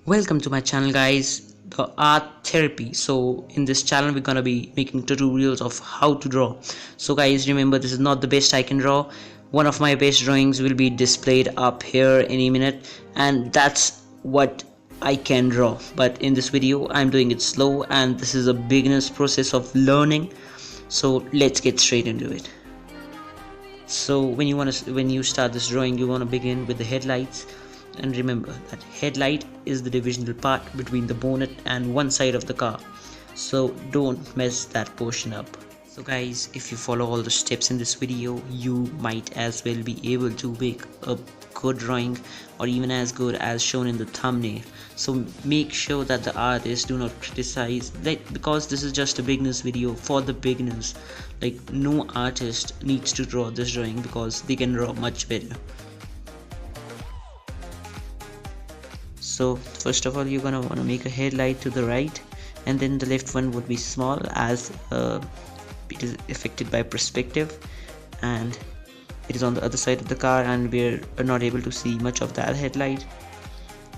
Welcome to my channel, guys, the art therapy. So in this channel we're gonna be making tutorials of how to draw. So guys, remember, this is not the best I can draw. One of my best drawings will be displayed up here any minute, and that's what I can draw. But in this video I'm doing it slow, and this is a beginner's process of learning. So let's get straight into it. So when you start this drawing, you want to begin with the headlights, and remember that headlight is the divisional part between the bonnet and one side of the car, so don't mess that portion up. So guys, if you follow all the steps in this video, you might as well be able to make a good drawing, or even as good as shown in the thumbnail. So make sure that the artists do not criticize, like, because this is just a beginners video for the beginners. Like, no artist needs to draw this drawing because they can draw much better. So first of all, you're gonna want to make a headlight to the right, and then the left one would be small, as it is affected by perspective, and it is on the other side of the car, and we're not able to see much of that headlight.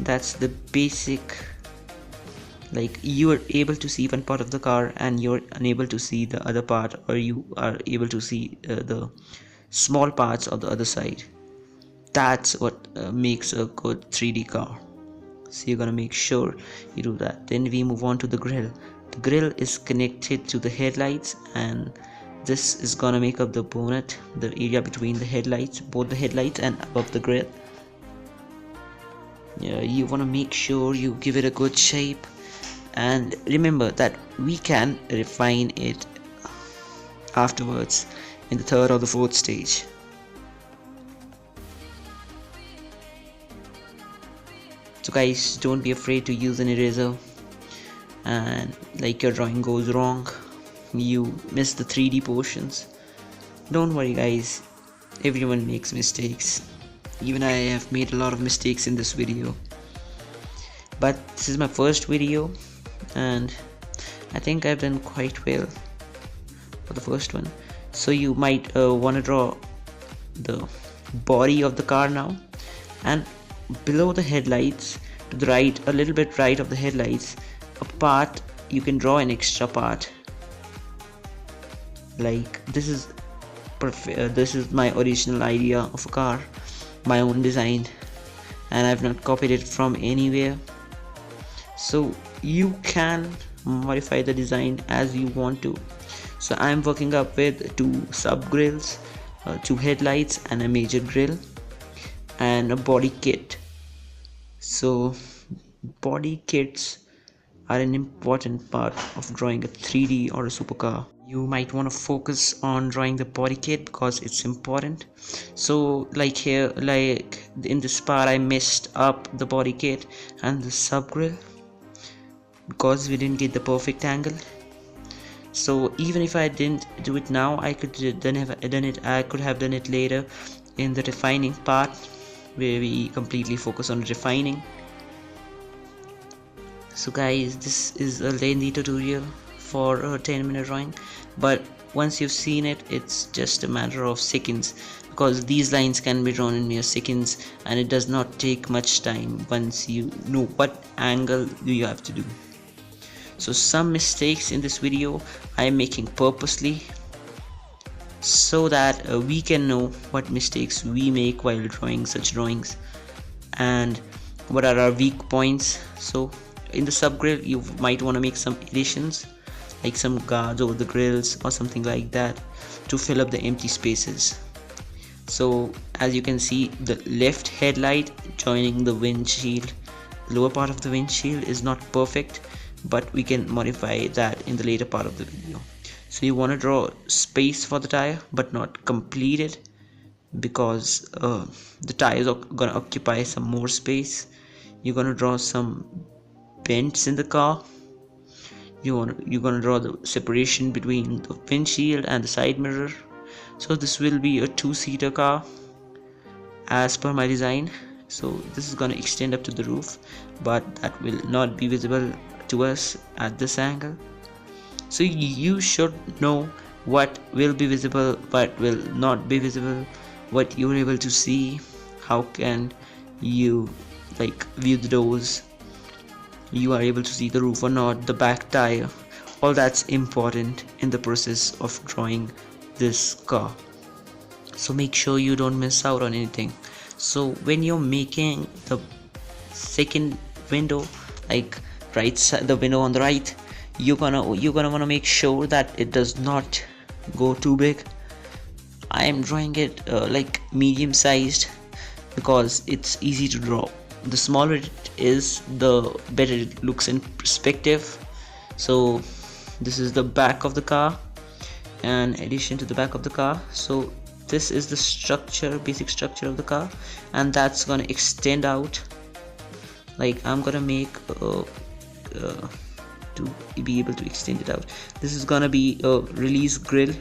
That's the basic, like, you are able to see one part of the car and you're unable to see the other part, or you are able to see the small parts of the other side. That's what makes a good 3D car. So you're gonna make sure you do that. Then we move on to the grill. The grill is connected to the headlights, and this is gonna make up the bonnet, the area between the headlights, both the headlights and above the grill. You want to make sure you give it a good shape, and remember that we can refine it afterwards in the third or the fourth stage. So guys, don't be afraid to use an eraser, and like your drawing goes wrong, you miss the 3D portions, don't worry guys, everyone makes mistakes. Even I have made a lot of mistakes in this video, but this is my first video and I think I've done quite well for the first one. So you might want to draw the body of the car now, and below the headlights, to the right, a little bit right of the headlights, a part, you can draw an extra part. Like, this is perfect. This is my original idea of a car, my own design, and I've not copied it from anywhere. So you can modify the design as you want to. So I'm working up with two sub grills, two headlights and a major grill, and a body kit. So body kits are an important part of drawing a 3D or a supercar. You might want to focus on drawing the body kit because it's important. So like here, like in this part, I messed up the body kit and the sub grill because we didn't get the perfect angle. So even if I didn't do it now, I could have done it later in the refining part, where we completely focus on refining. So guys, this is a lengthy tutorial for a 10-minute drawing, but once you've seen it, it's just a matter of seconds, because these lines can be drawn in mere seconds, and it does not take much time once you know what angle do you have to do. So some mistakes in this video I am making purposely, so that we can know what mistakes we make while drawing such drawings and what are our weak points. So in the sub grill, you might want to make some additions, like some guards over the grills or something like that, to fill up the empty spaces. So as you can see, the left headlight joining the windshield, lower part of the windshield, is not perfect, but we can modify that in the later part of the video. So you want to draw space for the tire, but not complete it, because the tires are gonna occupy some more space. You're gonna draw some vents in the car. You're gonna draw the separation between the windshield and the side mirror. So this will be a two-seater car as per my design. So this is gonna extend up to the roof, but that will not be visible to us at this angle. So you should know what will be visible, what will not be visible, what you're able to see. How can you like view the doors, you are able to see the roof or not, the back tire. All that's important in the process of drawing this car, so make sure you don't miss out on anything. So when you're making the second window, like right side, the window on the right, you're gonna want to make sure that it does not go too big. I am drawing it like medium sized because it's easy to draw. The smaller it is, the better it looks in perspective. So this is the back of the car, and addition to the back of the car. So this is the structure, basic structure of the car, and that's gonna extend out. Like I'm gonna make to be able to extend it out. This is gonna be a release grill,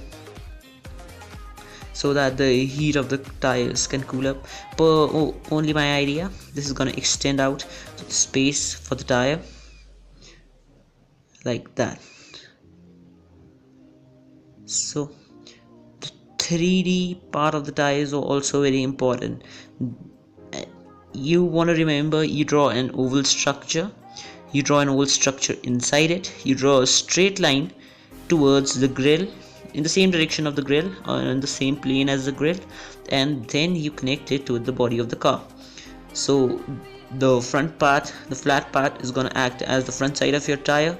so that the heat of the tires can cool up. But only my idea. This is gonna extend out the space for the tire like that. So the 3D part of the tire is also very important. You want to remember, you draw an oval structure, inside it, you draw a straight line towards the grill, in the same direction of the grill, or in the same plane as the grill, and then you connect it to the body of the car. So the front part, the flat part, is going to act as the front side of your tire.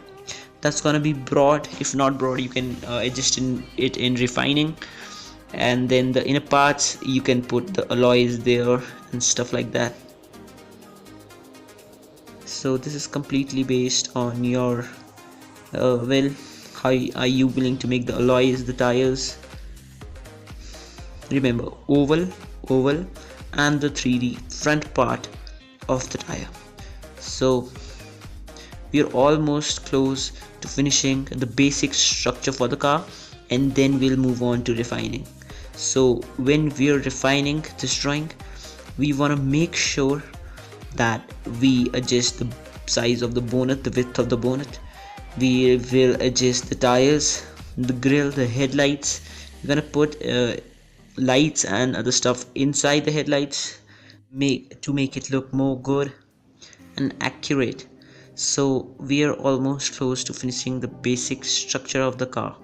That's going to be broad. If not broad, you can adjust it in refining. And then the inner parts, you can put the alloys there and stuff like that. So this is completely based on your will. How are you willing to make the alloys, the tires? Remember, oval and the 3D front part of the tire. So we are almost close to finishing the basic structure for the car, and then we'll move on to refining. So when we are refining this drawing, we want to make sure that we adjust the size of the bonnet, the width of the bonnet. We will adjust the tires, the grille, the headlights. We're gonna put lights and other stuff inside the headlights to make it look more good and accurate. So we are almost close to finishing the basic structure of the car.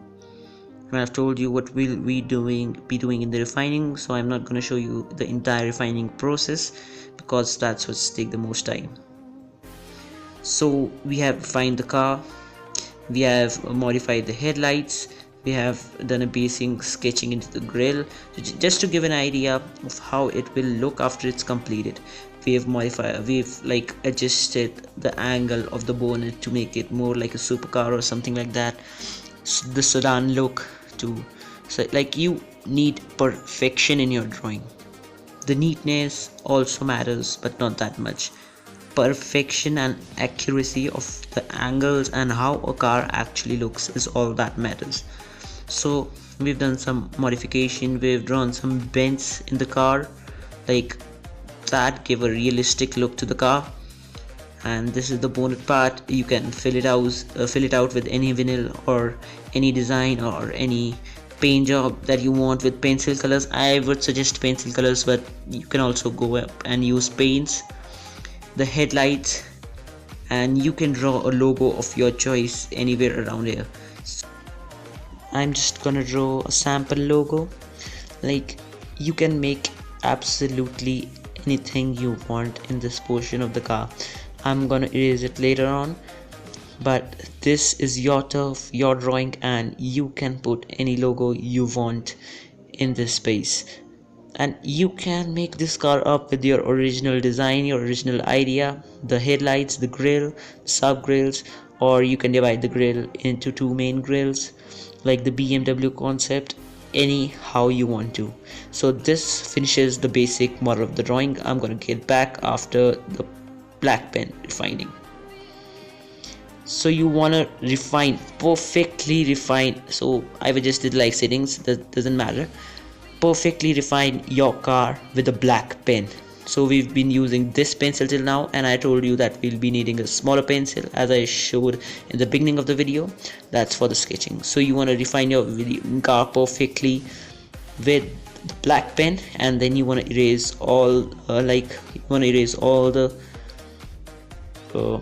I've told you what we'll be doing in the refining, so I'm not going to show you the entire refining process because that's what's take the most time. So we have refined the car, we have modified the headlights, we have done a basic sketching into the grille, just to give an idea of how it will look after it's completed. We've like adjusted the angle of the bonnet to make it more like a supercar or something like that, the sedan look too. So like, you need perfection in your drawing. The neatness also matters, but not that much. Perfection and accuracy of the angles and how a car actually looks is all that matters. So we've done some modification, we've drawn some bends in the car, like that give a realistic look to the car. And this is the bonnet part. You can fill it out with any vinyl or any design or any paint job that you want with pencil colors. I would suggest pencil colors, but you can also go up and use paints. The headlights, and you can draw a logo of your choice anywhere around here. I'm just gonna draw a sample logo. Like, you can make absolutely anything you want in this portion of the car. I'm gonna erase it later on, but this is your turf, your drawing, and you can put any logo you want in this space. And you can make this car up with your original design, your original idea, the headlights, the grille, sub grills, or you can divide the grille into two main grills like the BMW concept, any how you want to. So this finishes the basic model of the drawing. I'm gonna get back after the black pen refining. So you want to refine, perfectly refine. So I've adjusted like settings, that doesn't matter. Perfectly refine your car with a black pen. So we've been using this pencil till now, and I told you that we'll be needing a smaller pencil as I showed in the beginning of the video. That's for the sketching. So you want to refine your car perfectly with the black pen, and then you want to erase all you want to erase all the uh,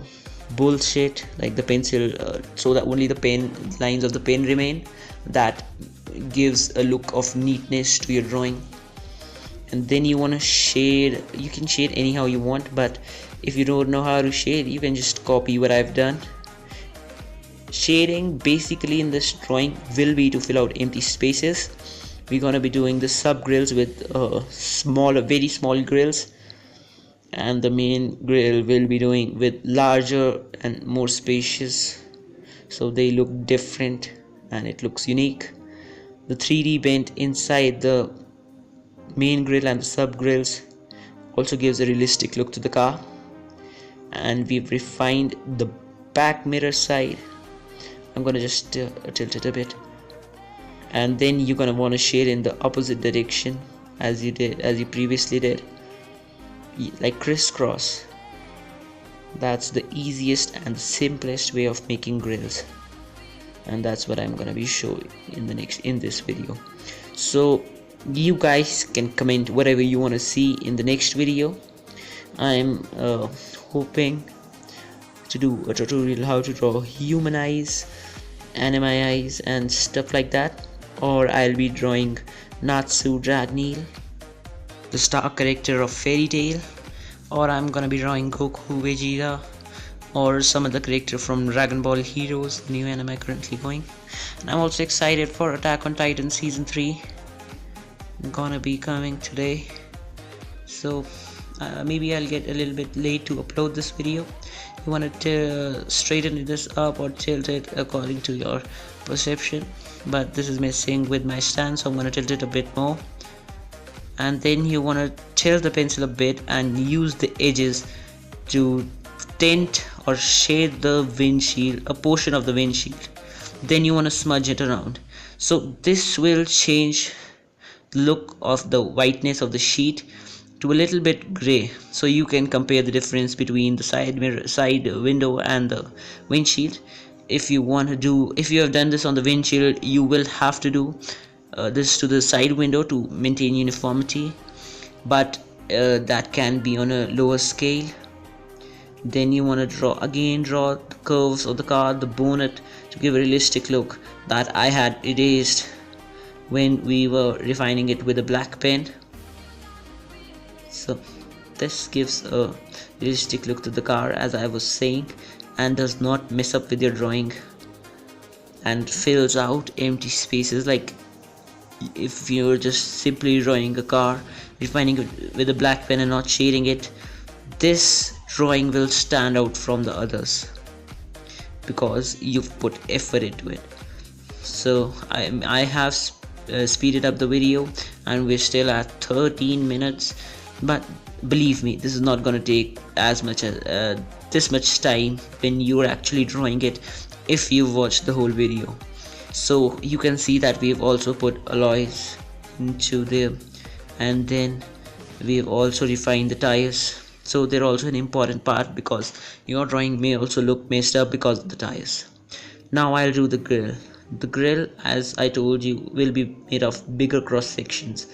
bullshit, like the pencil, so that only the pen lines of the pen remain. That gives a look of neatness to your drawing. And then you want to shade. You can shade anyhow you want, but if you don't know how to shade, you can just copy what I've done. Shading basically in this drawing will be to fill out empty spaces. We're gonna be doing the sub grills with very small grills, and the main grill will be doing with larger and more spacious, so they look different and it looks unique. The 3D bent inside the main grill and the sub grills also gives a realistic look to the car. And we've refined the back mirror side. I'm gonna just tilt it a bit, and then you're gonna want to shade in the opposite direction as you previously did, like crisscross. That's the easiest and the simplest way of making grills, and that's what I'm gonna be showing in this video. So you guys can comment whatever you want to see in the next video. I'm hoping to do a tutorial how to draw human eyes, anime eyes and stuff like that, or I'll be drawing Natsu Dragneel, the star character of Fairy Tail, or I'm gonna be drawing Goku, Vegeta, or some other character from Dragon Ball Heroes, the new anime currently going. And I'm also excited for Attack on Titan season 3, gonna be coming today, so maybe I'll get a little bit late to upload this video. You want to straighten this up or tilt it according to your perception, but this is messing with my stand, so I'm going to tilt it a bit more. And then you want to tilt the pencil a bit and use the edges to tint or shade the windshield, a portion of the windshield. Then you want to smudge it around, so this will change the look of the whiteness of the sheet to a little bit gray, so you can compare the difference between the side window and the windshield. If you have done this on the windshield, you will have to do this to the side window to maintain uniformity, but that can be on a lower scale. Then you want to draw the curves of the car, the bonnet, to give a realistic look that I had erased when we were refining it with a black pen. So this gives a realistic look to the car, as I was saying, and does not mess up with your drawing and fills out empty spaces. Like if you're just simply drawing a car, refining it with a black pen and not shading it, this drawing will stand out from the others because you've put effort into it. So I have speeded up the video and we're still at 13 minutes, but believe me, this is not going to take as much as this much time when you're actually drawing it if you watch the whole video. So you can see that we've also put alloys into there, and then we've also refined the tires. So they're also an important part because your drawing may also look messed up because of the tires. Now I'll do the grill. The grill, as I told you, will be made of bigger cross sections,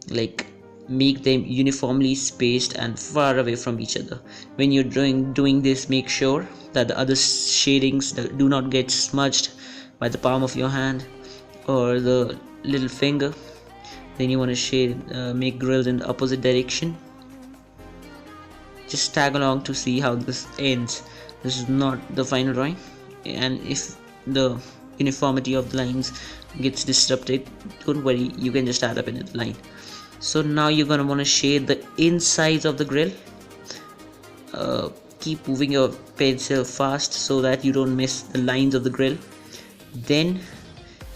like make them uniformly spaced and far away from each other. When you're doing this, make sure that the other shadings do not get smudged by the palm of your hand or the little finger. Then you want to make grills in the opposite direction. Just tag along to see how this ends. This is not the final drawing, and if the uniformity of the lines gets disrupted, don't worry, you can just add up in the line. So now you're gonna want to shade the insides of the grill. Keep moving your pencil fast so that you don't miss the lines of the grill. Then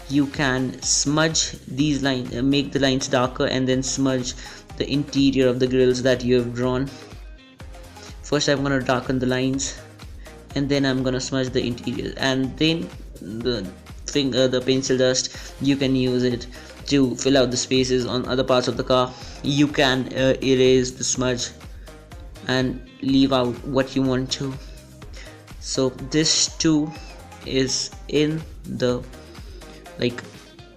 you can smudge these lines, make the lines darker, and then smudge the interior of the grills that you have drawn. First I'm gonna darken the lines, and then I'm gonna smudge the interior, and then the pencil dust, you can use it to fill out the spaces on other parts of the car. You can erase the smudge and leave out what you want to. So this too is in the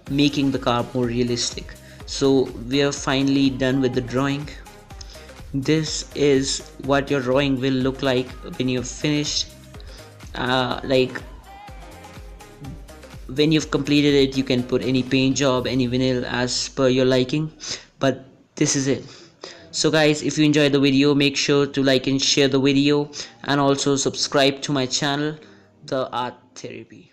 making the car more realistic. So we are finally done with the drawing. this is what your drawing will look like when you've finished. Like when you've completed it, you can put any paint job, any vinyl as per your liking, but this is it. So guys, if you enjoyed the video, make sure to like and share the video, and also subscribe to my channel, The Art Therapy.